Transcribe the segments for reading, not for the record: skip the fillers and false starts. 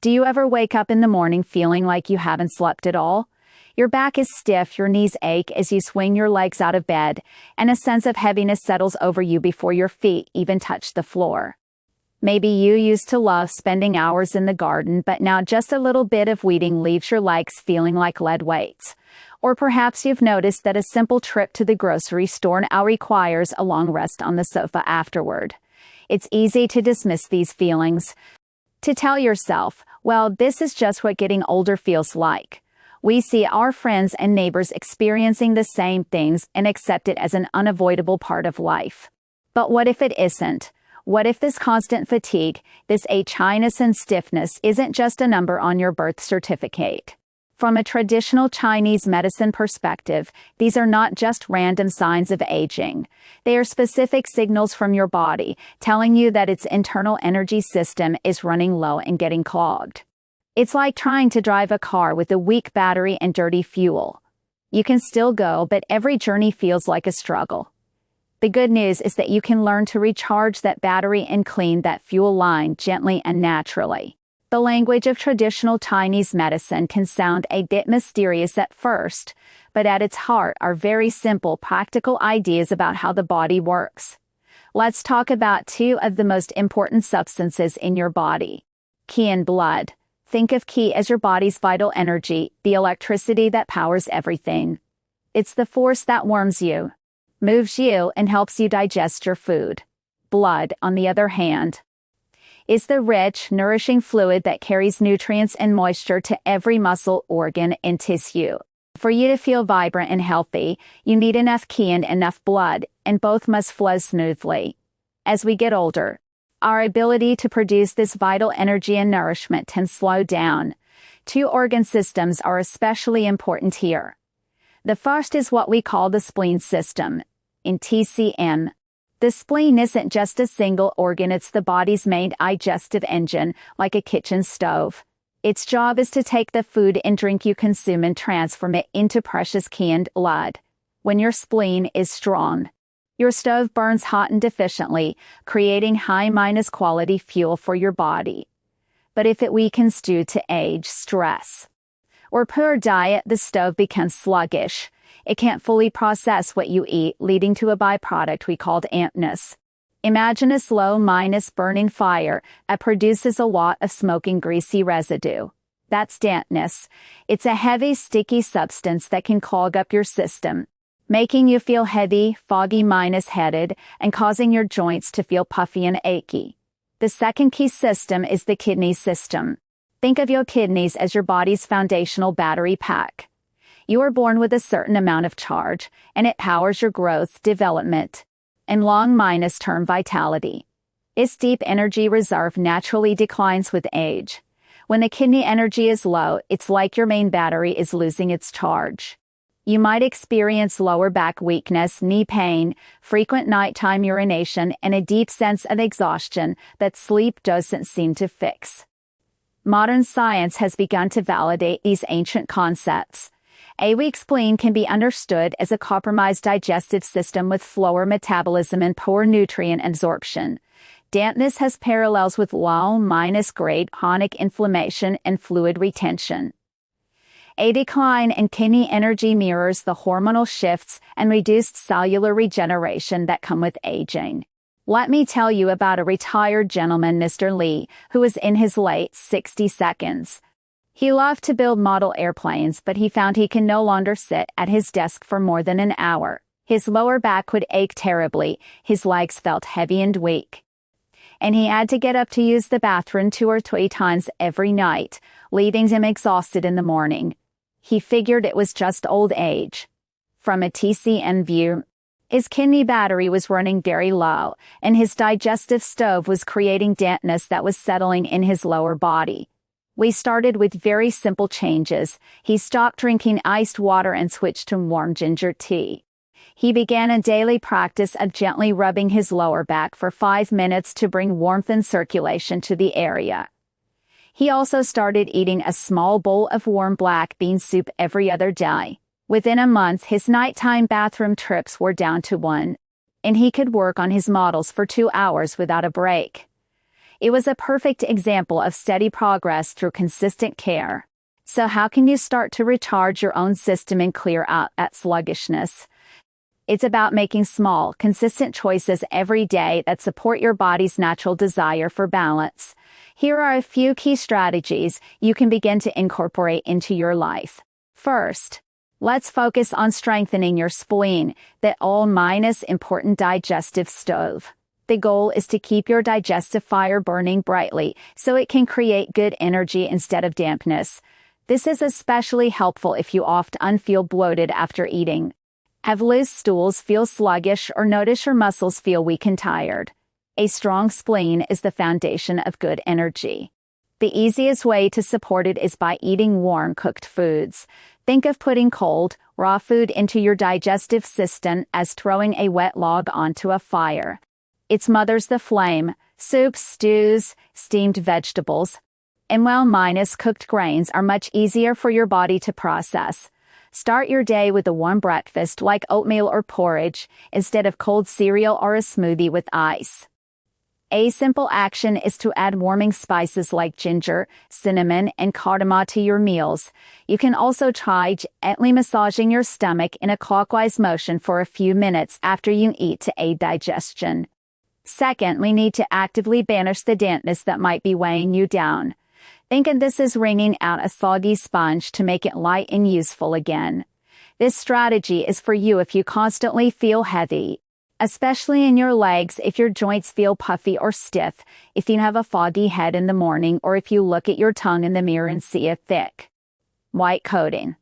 Do you ever wake up in the morning feeling like you haven't slept at all? Your back is stiff, your knees ache as you swing your legs out of bed, and a sense of heaviness settles over you before your feet even touch the floor. Maybe you used to love spending hours in the garden, but now just a little bit of weeding leaves your legs feeling like lead weights. Or perhaps you've noticed that a simple trip to the grocery store now requires a long rest on the sofa afterward. It's easy to dismiss these feelings, to tell yourself, well, this is just what getting older feels like. We see our friends and neighbors experiencing the same things and accept it as an unavoidable part of life. But what if it isn't? What if this constant fatigue, this achiness and stiffness isn't just a number on your birth certificate? From a traditional Chinese medicine perspective, these are not just random signs of aging. They are specific signals from your body, telling you that its internal energy system is running low and getting clogged. It's like trying to drive a car with a weak battery and dirty fuel. You can still go, but every journey feels like a struggle. The good news is that you can learn to recharge that battery and clean that fuel line gently and naturally. The language of traditional Chinese medicine can sound a bit mysterious at first, but at its heart are very simple, practical ideas about how the body works. Let's talk about two of the most important substances in your body: qi and blood. Think of qi as your body's vital energy, the electricity that powers everything. It's the force that warms you, moves you, and helps you digest your food. Blood, on the other hand, is the rich, nourishing fluid that carries nutrients and moisture to every muscle, organ, and tissue. For you to feel vibrant and healthy, you need enough qi and enough blood, and both must flow smoothly. As we get older, our ability to produce this vital energy and nourishment can slow down. Two organ systems are especially important here. The first is what we call the spleen system. In TCM, the spleen isn't just a single organ, it's the body's main digestive engine, like a kitchen stove. Its job is to take the food and drink you consume and transform it into precious qi and blood. When your spleen is strong, your stove burns hot and efficiently, creating high- quality fuel for your body. But if it weakens due to age, stress, or poor diet, the stove becomes sluggish. It can't fully process what you eat, leading to a byproduct we called dampness. Imagine a slow burning fire that produces a lot of smoking greasy residue. That's dampness. It's a heavy, sticky substance that can clog up your system, making you feel heavy, foggy, headed, and causing your joints to feel puffy and achy. The second key system is the kidney system. Think of your kidneys as your body's foundational battery pack. You are born with a certain amount of charge, and it powers your growth, development, and long-term vitality. Its deep energy reserve naturally declines with age. When the kidney energy is low, it's like your main battery is losing its charge. You might experience lower back weakness, knee pain, frequent nighttime urination, and a deep sense of exhaustion that sleep doesn't seem to fix. Modern science has begun to validate these ancient concepts. A weak spleen can be understood as a compromised digestive system with slower metabolism and poor nutrient absorption. Dampness has parallels with low-grade chronic inflammation and fluid retention. A decline in kidney energy mirrors the hormonal shifts and reduced cellular regeneration that come with aging. Let me tell you about a retired gentleman, Mr. Lee, who was in his late 60s. He loved to build model airplanes, but he found he can no longer sit at his desk for more than an hour. His lower back would ache terribly, his legs felt heavy and weak, and he had to get up to use the bathroom 2 or 3 times every night, leaving him exhausted in the morning. He figured it was just old age. From a TCM view, his kidney battery was running very low, and his digestive stove was creating dampness that was settling in his lower body. We started with very simple changes. He stopped drinking iced water and switched to warm ginger tea. He began a daily practice of gently rubbing his lower back for 5 minutes to bring warmth and circulation to the area. He also started eating a small bowl of warm black bean soup every other day. Within a month, his nighttime bathroom trips were down to 1, and he could work on his models for 2 hours without a break. It was a perfect example of steady progress through consistent care. So how can you start to recharge your own system and clear out that sluggishness? It's about making small, consistent choices every day that support your body's natural desire for balance. Here are a few key strategies you can begin to incorporate into your life. First, let's focus on strengthening your spleen, the all-minus important digestive stove. The goal is to keep your digestive fire burning brightly so it can create good energy instead of dampness. This is especially helpful if you often feel bloated after eating, have loose stools, feel sluggish, or notice your muscles feel weak and tired. A strong spleen is the foundation of good energy. The easiest way to support it is by eating warm cooked foods. Think of putting cold, raw food into your digestive system as throwing a wet log onto a fire. It smothers the flame. Soups, stews, steamed vegetables, and well-minus cooked grains are much easier for your body to process. Start your day with a warm breakfast like oatmeal or porridge instead of cold cereal or a smoothie with ice. A simple action is to add warming spices like ginger, cinnamon, and cardamom to your meals. You can also try gently massaging your stomach in a clockwise motion for a few minutes after you eat to aid digestion. Second, we need to actively banish the dampness that might be weighing you down. Think of this as wringing out a soggy sponge to make it light and useful again. This strategy is for you if you constantly feel heavy, especially in your legs if your joints feel puffy or stiff, if you have a foggy head in the morning, or if you look at your tongue in the mirror and see a thick white coating.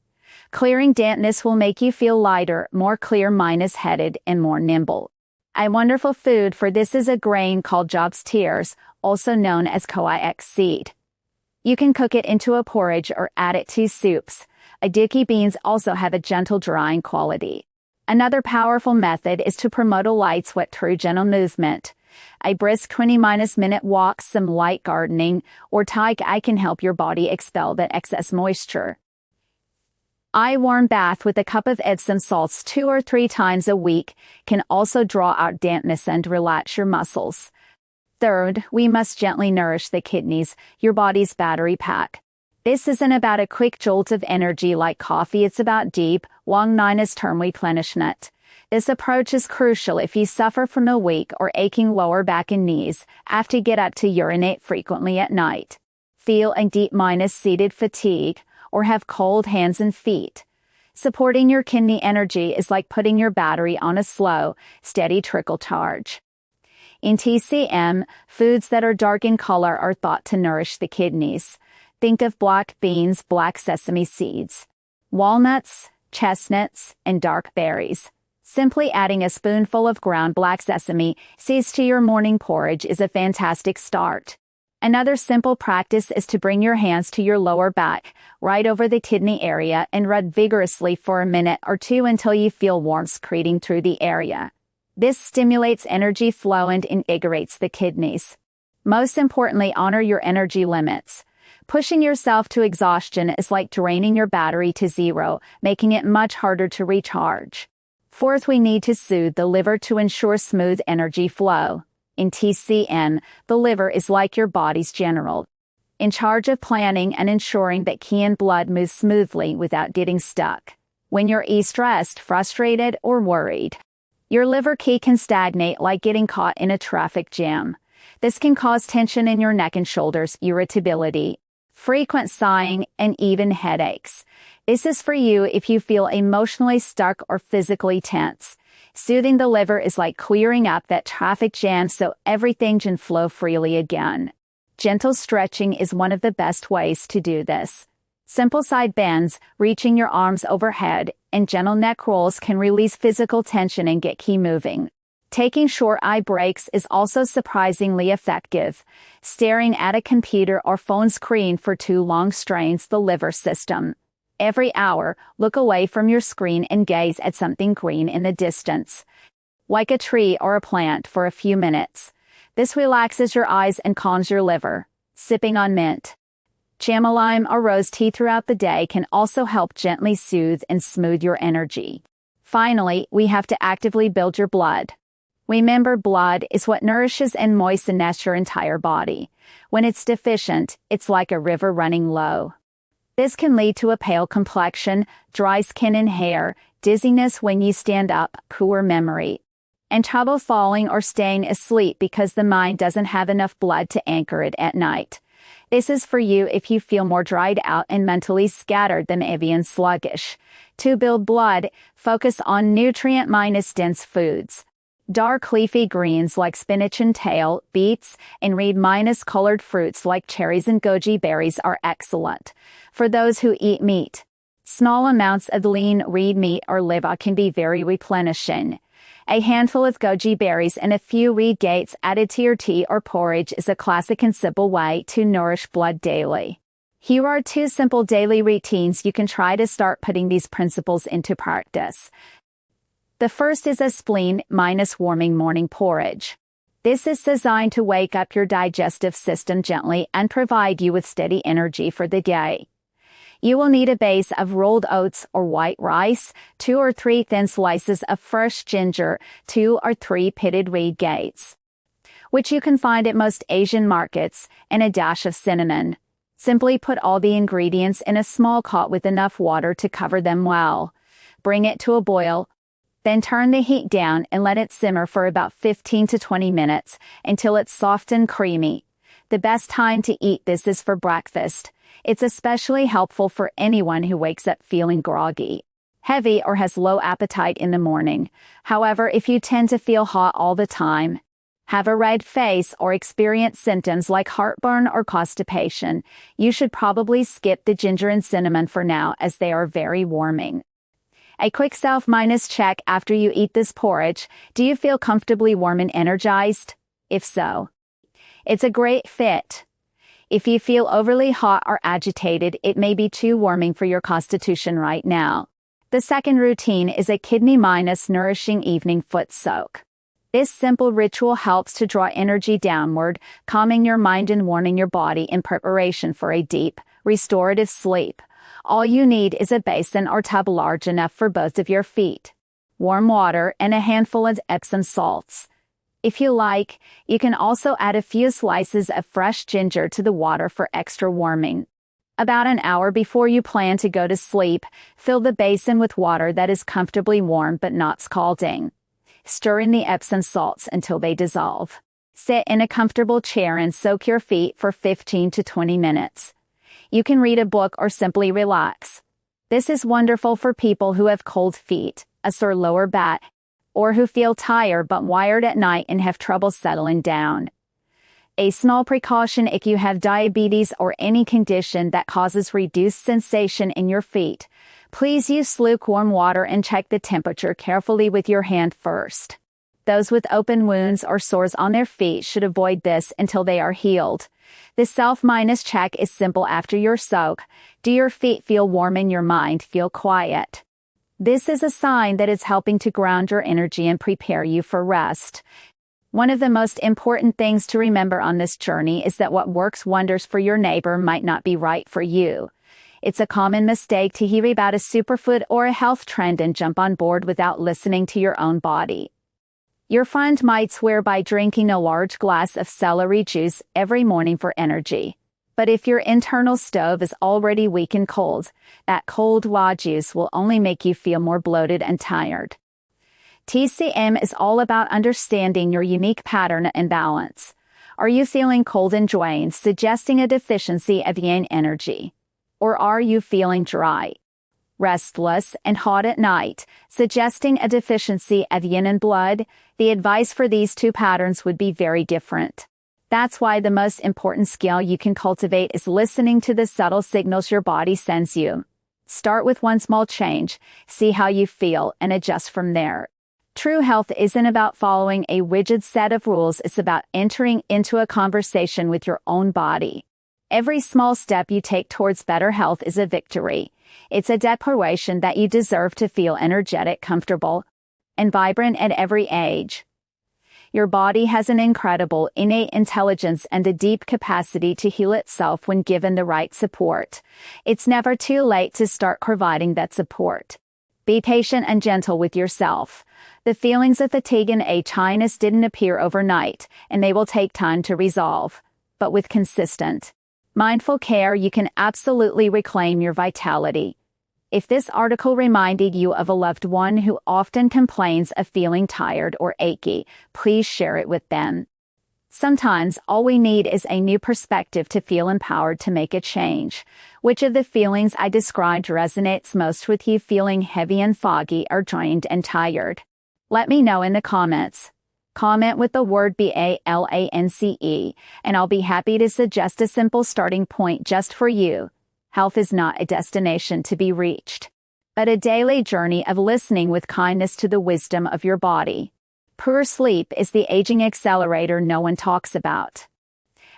Clearing dampness will make you feel lighter, more clear-headed, and more nimble. A wonderful food for this is a grain called job's tears, also known as koix seed. You can cook it into a porridge or add it to soups. Aduki beans also have a gentle drying quality. Another powerful method is to promote a light sweat through gentle movement. A brisk 20-minute walk, some light gardening, or Tai Chi can help your body expel that excess moisture. A warm bath with a cup of Epsom salts 2 or 3 times a week can also draw out dampness and relax your muscles. Third, we must gently nourish the kidneys, your body's battery pack. This isn't about a quick jolt of energy like coffee, it's about deep, long-term replenishment. This approach is crucial if you suffer from a weak or aching lower back and knees, have to get up to urinate frequently at night, feel a deep-seated fatigue, or have cold hands and feet. Supporting your kidney energy is like putting your battery on a slow, steady trickle charge. In TCM, foods that are dark in color are thought to nourish the kidneys. Think of black beans, black sesame seeds, walnuts, chestnuts, and dark berries. Simply adding a spoonful of ground black sesame seeds to your morning porridge is a fantastic start. Another simple practice is to bring your hands to your lower back, right over the kidney area, and rub vigorously for a minute or two until you feel warmth secreting through the area. This stimulates energy flow and invigorates the kidneys. Most importantly, honor your energy limits. Pushing yourself to exhaustion is like draining your battery to zero, making it much harder to recharge. Fourth, we need to soothe the liver to ensure smooth energy flow. In TCM, the liver is like your body's general, in charge of planning and ensuring that qi and blood move smoothly without getting stuck. When you're stressed, frustrated, or worried, your liver qi can stagnate like getting caught in a traffic jam. This can cause tension in your neck and shoulders, irritability, frequent sighing, and even headaches. This is for you if you feel emotionally stuck or physically tense. Soothing the liver is like clearing up that traffic jam so everything can flow freely again. Gentle stretching is one of the best ways to do this. Simple side bends, reaching your arms overhead, and gentle neck rolls can release physical tension and get qi moving. Taking short eye breaks is also surprisingly effective. Staring at a computer or phone screen for too long strains the liver system. Every hour, look away from your screen and gaze at something green in the distance, like a tree or a plant, for a few minutes. This relaxes your eyes and calms your liver. Sipping on mint, chamomile, or rose tea throughout the day can also help gently soothe and smooth your energy. Finally, we have to actively build your blood. Remember, blood is what nourishes and moistens your entire body. When it's deficient, it's like a river running low. This can lead to a pale complexion, dry skin and hair, dizziness when you stand up, poor memory, and trouble falling or staying asleep because the mind doesn't have enough blood to anchor it at night. This is for you if you feel more dried out and mentally scattered than avian sluggish. To build blood, focus on nutrient-dense foods. Dark leafy greens like spinach and kale, beets, and red-colored fruits like cherries and goji berries are excellent. For those who eat meat, small amounts of lean red meat or liver can be very replenishing. A handful of goji berries and a few red dates added to your tea or porridge is a classic and simple way to nourish blood daily. Here are 2 simple daily routines you can try to start putting these principles into practice. The first is a spleen-warming morning porridge. This is designed to wake up your digestive system gently and provide you with steady energy for the day. You will need a base of rolled oats or white rice, 2 or 3 thin slices of fresh ginger, 2 or 3 pitted red dates, which you can find at most Asian markets, and a dash of cinnamon. Simply put all the ingredients in a small pot with enough water to cover them well. Bring it to a boil. Then turn the heat down and let it simmer for about 15 to 20 minutes until it's soft and creamy. The best time to eat this is for breakfast. It's especially helpful for anyone who wakes up feeling groggy, heavy, or has low appetite in the morning. However, if you tend to feel hot all the time, have a red face, or experience symptoms like heartburn or constipation, you should probably skip the ginger and cinnamon for now as they are very warming. A quick self-check after you eat this porridge. Do you feel comfortably warm and energized? If so, it's a great fit. If you feel overly hot or agitated, it may be too warming for your constitution right now. The second routine is a kidney-nourishing evening foot soak. This simple ritual helps to draw energy downward, calming your mind and warming your body in preparation for a deep, restorative sleep. All you need is a basin or tub large enough for both of your feet, warm water, and a handful of Epsom salts. If you like, you can also add a few slices of fresh ginger to the water for extra warming. About an hour before you plan to go to sleep, fill the basin with water that is comfortably warm but not scalding. Stir in the Epsom salts until they dissolve. Sit in a comfortable chair and soak your feet for 15 to 20 minutes. You can read a book or simply relax. This is wonderful for people who have cold feet, a sore lower back, or who feel tired but wired at night and have trouble settling down. A small precaution: if you have diabetes or any condition that causes reduced sensation in your feet, please use lukewarm water and check the temperature carefully with your hand first. Those with open wounds or sores on their feet should avoid this until they are healed. The self-check is simple after your soak. Do your feet feel warm and your mind feel quiet? This is a sign that it's helping to ground your energy and prepare you for rest. One of the most important things to remember on this journey is that what works wonders for your neighbor might not be right for you. It's a common mistake to hear about a superfood or a health trend and jump on board without listening to your own body. Your friend might swear by drinking a large glass of celery juice every morning for energy. But if your internal stove is already weak and cold, that cold raw juice will only make you feel more bloated and tired. TCM is all about understanding your unique pattern and balance. Are you feeling cold and drained, suggesting a deficiency of yin energy? Or are you feeling dry, restless, and hot at night, suggesting a deficiency of yin and blood? The advice for these two patterns would be very different. That's why the most important skill you can cultivate is listening to the subtle signals your body sends you. Start with one small change, see how you feel, and adjust from there. True health isn't about following a rigid set of rules, it's about entering into a conversation with your own body. Every small step you take towards better health is a victory. It's a declaration that you deserve to feel energetic, comfortable, and vibrant at every age. Your body has an incredible innate intelligence and a deep capacity to heal itself when given the right support. It's never too late to start providing that support. Be patient and gentle with yourself. The feelings of fatigue and tiredness didn't appear overnight, and they will take time to resolve. But with consistent, mindful care, you can absolutely reclaim your vitality. If this article reminded you of a loved one who often complains of feeling tired or achy, please share it with them. Sometimes all we need is a new perspective to feel empowered to make a change. Which of the feelings I described resonates most with you, feeling heavy and foggy or drained and tired? Let me know in the comments. Comment with the word BALANCE, and I'll be happy to suggest a simple starting point just for you. Health is not a destination to be reached, but a daily journey of listening with kindness to the wisdom of your body. Poor sleep is the aging accelerator no one talks about.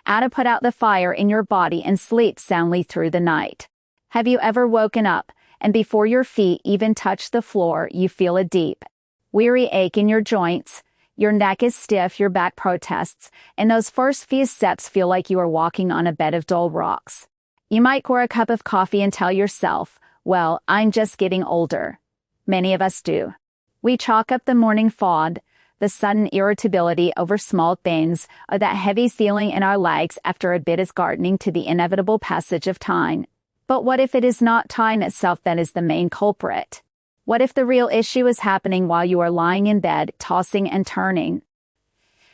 How to put out the fire in your body and sleep soundly through the night. Have you ever woken up, and before your feet even touch the floor, you feel a deep, weary ache in your joints? Your neck is stiff, your back protests, and those first few steps feel like you are walking on a bed of dull rocks. You might pour a cup of coffee and tell yourself, well, I'm just getting older. Many of us do. We chalk up the morning fog, the sudden irritability over small things, or that heavy feeling in our legs after a bit of gardening to the inevitable passage of time. But what if it is not time itself that is the main culprit? What if the real issue is happening while you are lying in bed, tossing and turning?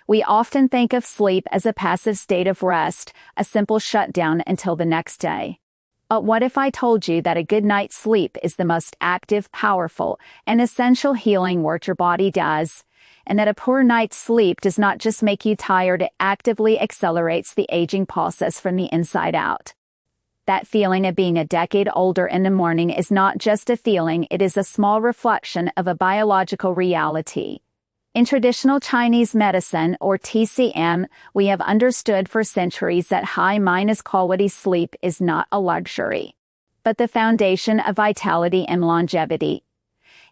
We often think of sleep as a passive state of rest, a simple shutdown until the next day. But what if I told you that a good night's sleep is the most active, powerful, and essential healing work your body does? And that a poor night's sleep does not just make you tired, it actively accelerates the aging process from the inside out. That feeling of being a decade older in the morning is not just a feeling, it is a small reflection of a biological reality. In traditional Chinese medicine, or TCM, we have understood for centuries that high-quality sleep is not a luxury, but the foundation of vitality and longevity.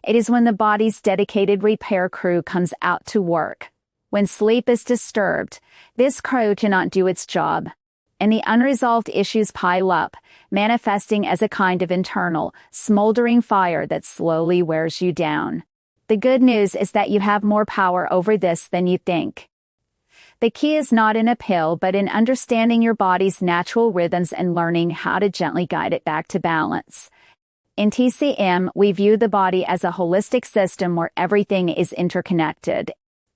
It is when the body's dedicated repair crew comes out to work. When sleep is disturbed, this crew cannot do its job, and the unresolved issues pile up, manifesting as a kind of internal, smoldering fire that slowly wears you down. The good news is that you have more power over this than you think. The key is not in a pill, but in understanding your body's natural rhythms and learning how to gently guide it back to balance. In TCM, we view the body as a holistic system where everything is interconnected.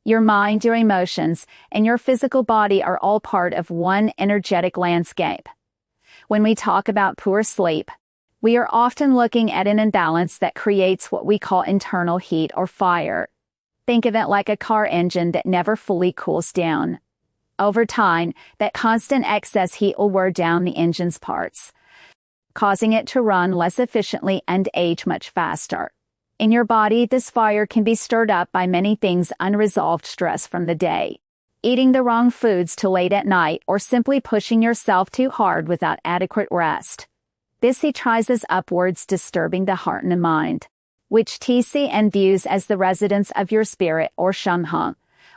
Your mind, your emotions, and your physical body are all part of one energetic landscape. When we talk about poor sleep, we are often looking at an imbalance that creates what we call internal heat or fire. Think of it like a car engine that never fully cools down. Over time, that constant excess heat will wear down the engine's parts, causing it to run less efficiently and age much faster. In your body, this fire can be stirred up by many things: unresolved stress from the day, eating the wrong foods till late at night, or simply pushing yourself too hard without adequate rest. This heat rises upwards, disturbing the heart and the mind, which TCM views as the residence of your spirit, or shen.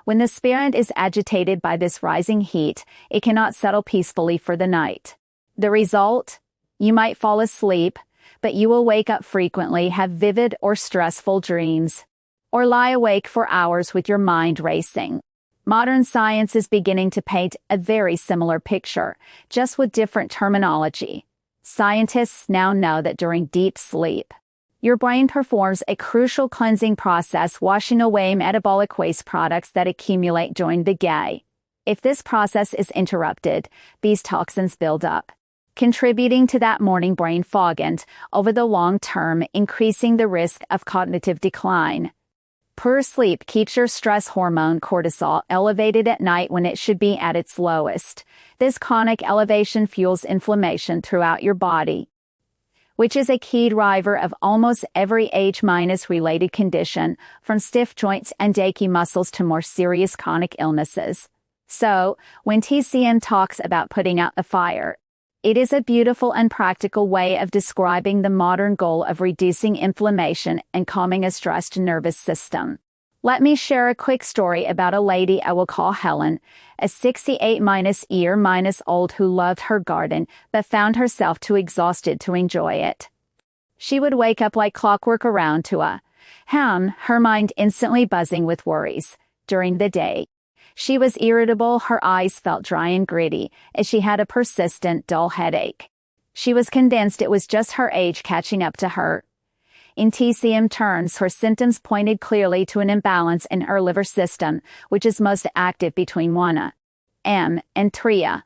When the spirit is agitated by this rising heat, it cannot settle peacefully for the night. The result? You might fall asleep, but you will wake up frequently, have vivid or stressful dreams, or lie awake for hours with your mind racing. Modern science is beginning to paint a very similar picture, just with different terminology. Scientists now know that during deep sleep, your brain performs a crucial cleansing process, washing away metabolic waste products that accumulate during the day. If this process is interrupted, these toxins build up, contributing to that morning brain fog and, over the long term, increasing the risk of cognitive decline. Poor sleep keeps your stress hormone cortisol elevated at night when it should be at its lowest. This chronic elevation fuels inflammation throughout your body, which is a key driver of almost every age-related condition, from stiff joints and achy muscles to more serious chronic illnesses. So, when TCM talks about putting out the fire, it is a beautiful and practical way of describing the modern goal of reducing inflammation and calming a stressed nervous system. Let me share a quick story about a lady I will call Helen, a 68-year-old who loved her garden but found herself too exhausted to enjoy it. She would wake up like clockwork around 2 a.m., her mind instantly buzzing with worries. During the day, she was irritable, her eyes felt dry and gritty, as she had a persistent, dull headache. She was convinced it was just her age catching up to her. In TCM terms, her symptoms pointed clearly to an imbalance in her liver system, which is most active between 1 a.m. and 3 a.m.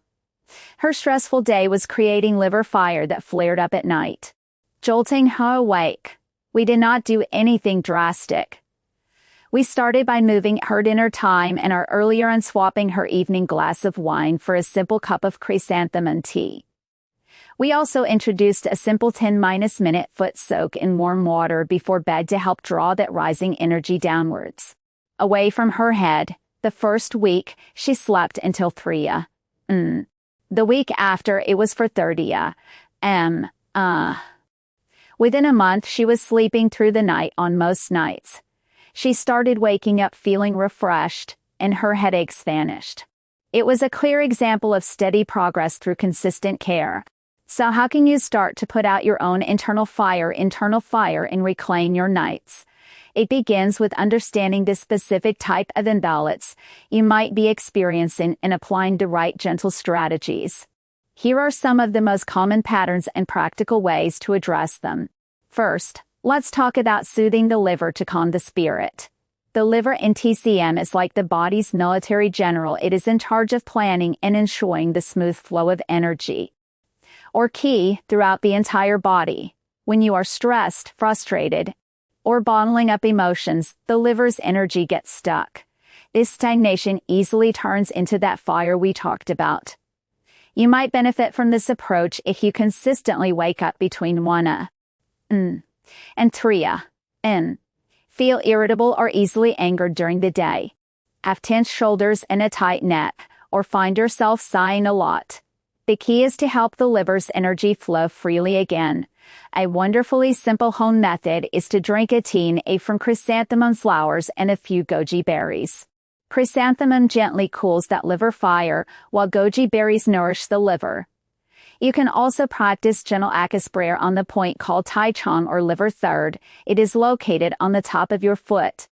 Her stressful day was creating liver fire that flared up at night, jolting her awake. We did not do anything drastic. We started by moving her dinner time and our earlier and swapping her evening glass of wine for a simple cup of chrysanthemum tea. We also introduced a simple 10-minute foot soak in warm water before bed to help draw that rising energy downwards, away from her head. The first week, she slept until 3 a.m. The week after, it was for 30 a.m. Within a month, she was sleeping through the night on most nights. She started waking up feeling refreshed, and her headaches vanished. It was a clear example of steady progress through consistent care. So how can you start to put out your own internal fire and reclaim your nights? It begins with understanding the specific type of imbalance you might be experiencing and applying the right gentle strategies. Here are some of the most common patterns and practical ways to address them. First, let's talk about soothing the liver to calm the spirit. The liver in TCM is like the body's military general. It is in charge of planning and ensuring the smooth flow of energy, or ki, throughout the entire body. When you are stressed, frustrated, or bottling up emotions, the liver's energy gets stuck. This stagnation easily turns into that fire we talked about. You might benefit from this approach if you consistently wake up between 1 a.m. and 3 a.m. Feel irritable or easily angered during the day. Have tense shoulders and a tight neck, or find yourself sighing a lot. The key is to help the liver's energy flow freely again. A wonderfully simple home method is to drink a tea from chrysanthemum flowers and a few goji berries. Chrysanthemum gently cools that liver fire, while goji berries nourish the liver. You can also practice gentle aqua prayer on the point called Tai Chong or liver third. It is located on the top of your foot,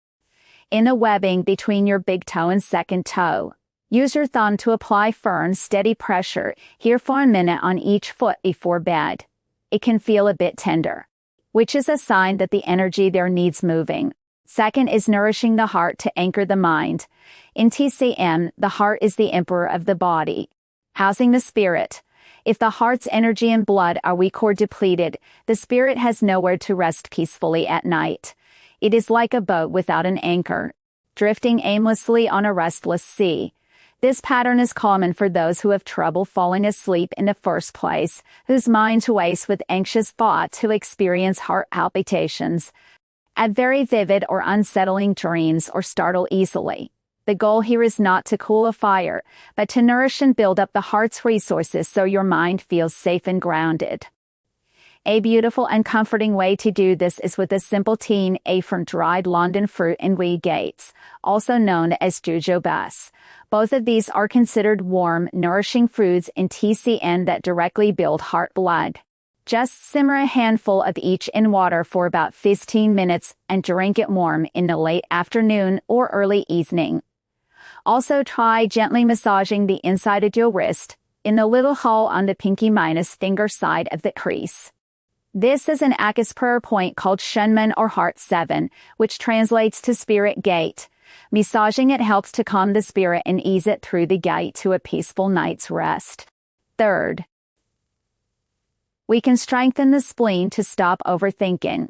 in the webbing between your big toe and second toe. Use your thumb to apply firm, steady pressure here for a minute on each foot before bed. It can feel a bit tender, which is a sign that the energy there needs moving. Second is nourishing the heart to anchor the mind. In TCM, the heart is the emperor of the body, housing the spirit. If the heart's energy and blood are weak or depleted, the spirit has nowhere to rest peacefully at night. It is like a boat without an anchor, drifting aimlessly on a restless sea. This pattern is common for those who have trouble falling asleep in the first place, whose minds race with anxious thoughts, who experience heart palpitations, have very vivid or unsettling dreams, or startle easily. The goal here is not to cool a fire, but to nourish and build up the heart's resources so your mind feels safe and grounded. A beautiful and comforting way to do this is with a simple tea from dried London fruit and weed dates, also known as jujobas. Both of these are considered warm, nourishing foods in TCM that directly build heart blood. Just simmer a handful of each in water for about 15 minutes and drink it warm in the late afternoon or early evening. Also try gently massaging the inside of your wrist, in the little hole on the pinky minus finger side of the crease. This is an acupressure point called shen or heart 7, which translates to spirit gate. Massaging it helps to calm the spirit and ease it through the gate to a peaceful night's rest. Third, we can strengthen the spleen to stop overthinking.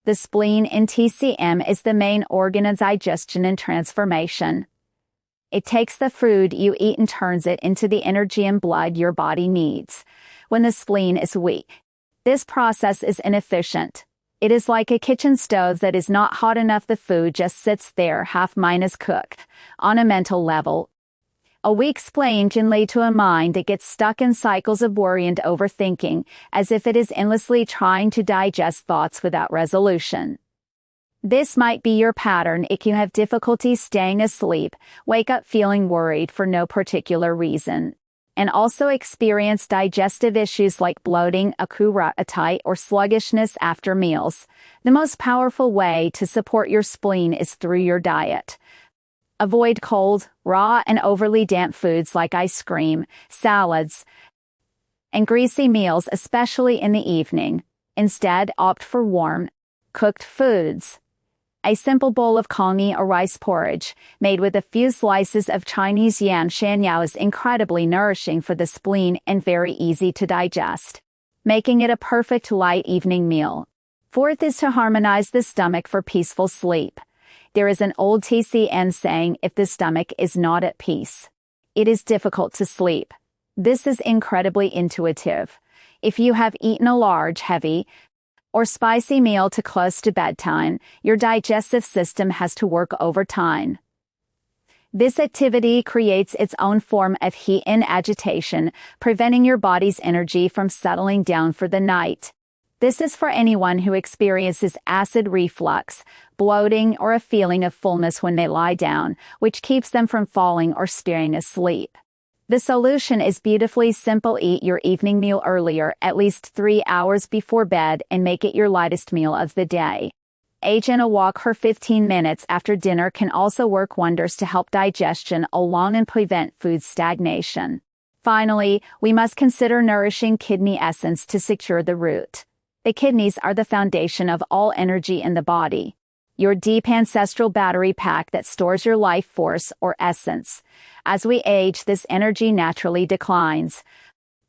The spleen in TCM is the main organ of digestion and transformation. It takes the food you eat and turns it into the energy and blood your body needs. When the spleen is weak, this process is inefficient. It is like a kitchen stove that is not hot enough. The food just sits there half-minus cooked. On a mental level, a weak spleen can lead to a mind that gets stuck in cycles of worry and overthinking, as if it is endlessly trying to digest thoughts without resolution. This might be your pattern if you have difficulty staying asleep, wake up feeling worried for no particular reason, and also experience digestive issues like bloating, appetite, or sluggishness after meals. The most powerful way to support your spleen is through your diet. Avoid cold, raw, and overly damp foods like ice cream, salads, and greasy meals, especially in the evening. Instead, opt for warm, cooked foods. A simple bowl of congi or rice porridge, made with a few slices of Chinese yam shanyao, is incredibly nourishing for the spleen and very easy to digest, making it a perfect light evening meal. Fourth is to harmonize the stomach for peaceful sleep. There is an old TCM saying, if the stomach is not at peace, it is difficult to sleep. This is incredibly intuitive. If you have eaten a large, heavy, or spicy meal too close to bedtime, your digestive system has to work overtime. This activity creates its own form of heat and agitation, preventing your body's energy from settling down for the night. This is for anyone who experiences acid reflux, bloating, or a feeling of fullness when they lie down, which keeps them from falling or staying asleep. The solution is beautifully simple. Eat your evening meal earlier, at least 3 hours before bed, and make it your lightest meal of the day. A walk for 15 minutes after dinner can also work wonders to help digestion along and prevent food stagnation. Finally, we must consider nourishing kidney essence to secure the root. The kidneys are the foundation of all energy in the body. Your deep ancestral battery pack that stores your life force or essence. As we age, this energy naturally declines.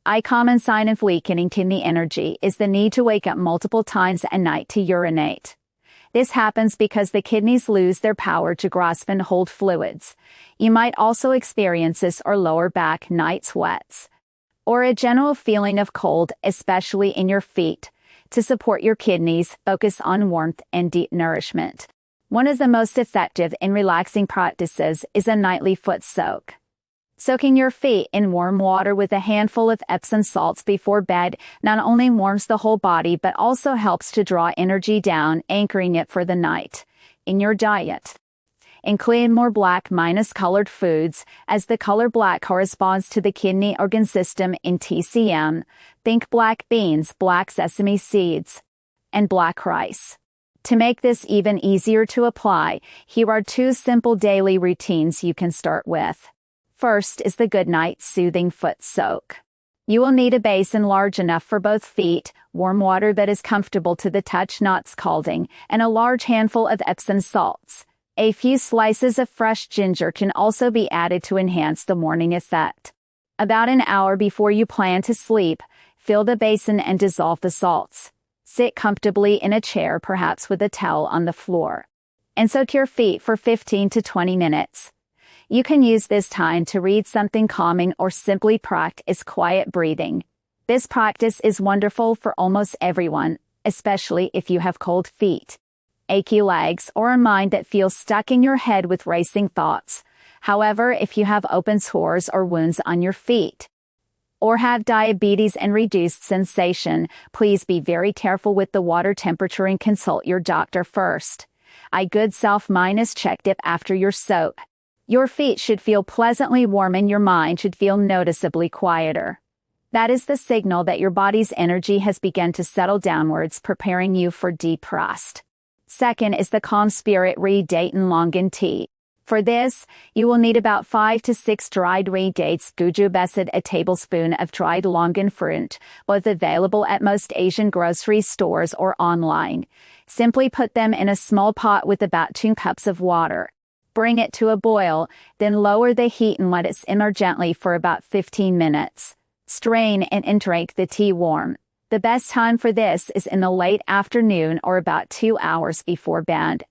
A common sign of weakening kidney energy is the need to wake up multiple times a night to urinate. This happens because the kidneys lose their power to grasp and hold fluids. You might also experience this or lower back night sweats, or a general feeling of cold, especially in your feet. To support your kidneys, focus on warmth and deep nourishment. One of the most effective and relaxing practices is a nightly foot soak. Soaking your feet in warm water with a handful of Epsom salts before bed not only warms the whole body but also helps to draw energy down, anchoring it for the night. In your diet, include more black-colored foods, as the color black corresponds to the kidney organ system in TCM. Think black beans, black sesame seeds, and black rice. To make this even easier to apply, here are 2 simple daily routines you can start with. First is the goodnight soothing foot soak. You will need a basin large enough for both feet, warm water that is comfortable to the touch, not scalding, and a large handful of Epsom salts. A few slices of fresh ginger can also be added to enhance the morning effect. About an hour before you plan to sleep, fill the basin and dissolve the salts. Sit comfortably in a chair, perhaps with a towel on the floor, and soak your feet for 15 to 20 minutes. You can use this time to read something calming or simply practice quiet breathing. This practice is wonderful for almost everyone, especially if you have cold feet, achy legs, or a mind that feels stuck in your head with racing thoughts. However, if you have open sores or wounds on your feet, or have diabetes and reduced sensation, please be very careful with the water temperature and consult your doctor first. A good self-check tip after your soak. Your feet should feel pleasantly warm and your mind should feel noticeably quieter. That is the signal that your body's energy has begun to settle downwards, preparing you for deep rest. Second is the calm spirit reed date and longan tea. For this, you will need about 5 to 6 dried reed dates, guju besid, a tablespoon of dried longan fruit, both available at most Asian grocery stores or online. Simply put them in a small pot with about 2 cups of water. Bring it to a boil, then lower the heat and let it simmer gently for about 15 minutes. Strain and drink the tea warm. The best time for this is in the late afternoon or about 2 hours before bed.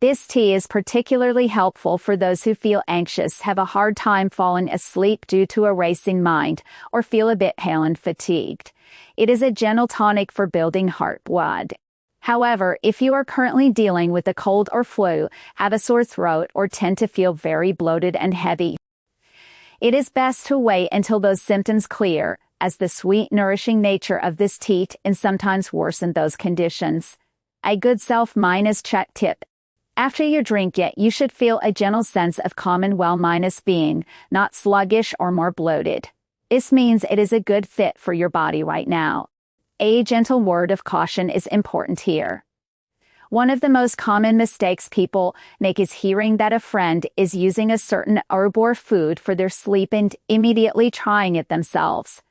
This tea is particularly helpful for those who feel anxious, have a hard time falling asleep due to a racing mind, or feel a bit pale and fatigued. It is a gentle tonic for building heart blood. However, if you are currently dealing with a cold or flu, have a sore throat, or tend to feel very bloated and heavy, it is best to wait until those symptoms clear, as the sweet, nourishing nature of this tea can sometimes worsen those conditions. A good self-check tip. After you drink it, you should feel a gentle sense of calm and well-being, not sluggish or more bloated. This means it is a good fit for your body right now. A gentle word of caution is important here. One of the most common mistakes people make is hearing that a friend is using a certain herb or food for their sleep and immediately trying it themselves.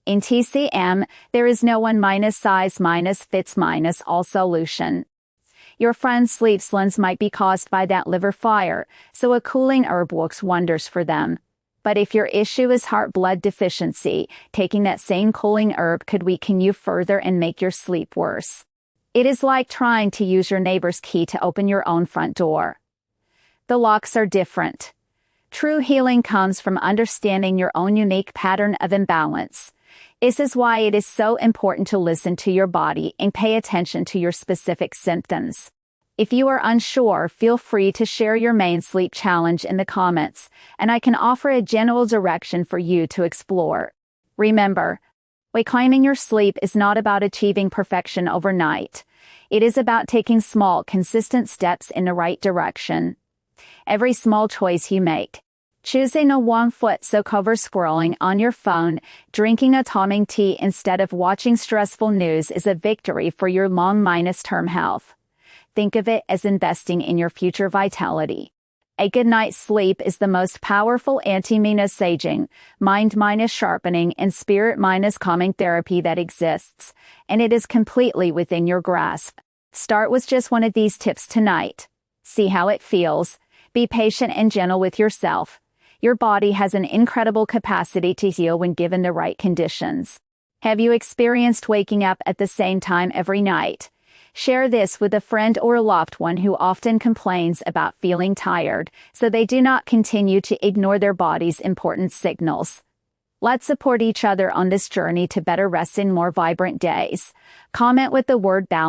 In TCM, there is no one-size-fits-all solution. Your friend's sleep slumps might be caused by that liver fire, so a cooling herb works wonders for them. But if your issue is heart blood deficiency, taking that same cooling herb could weaken you further and make your sleep worse. It is like trying to use your neighbor's key to open your own front door. The locks are different. True healing comes from understanding your own unique pattern of imbalance. This is why it is so important to listen to your body and pay attention to your specific symptoms. If you are unsure, feel free to share your main sleep challenge in the comments, and I can offer a general direction for you to explore. Remember, reclaiming your sleep is not about achieving perfection overnight. It is about taking small, consistent steps in the right direction. Every small choice you make, choosing a 1 foot soak over scrolling on your phone, drinking a calming tea instead of watching stressful news is a victory for your long-term health. Think of it as investing in your future vitality. A good night's sleep is the most powerful anti-saging, mind-sharpening, and spirit-calming therapy that exists, and it is completely within your grasp. Start with just one of these tips tonight. See how it feels. Be patient and gentle with yourself. Your body has an incredible capacity to heal when given the right conditions. Have you experienced waking up at the same time every night? Share this with a friend or a loved one who often complains about feeling tired, so they do not continue to ignore their body's important signals. Let's support each other on this journey to better rest in more vibrant days. Comment with the word balance.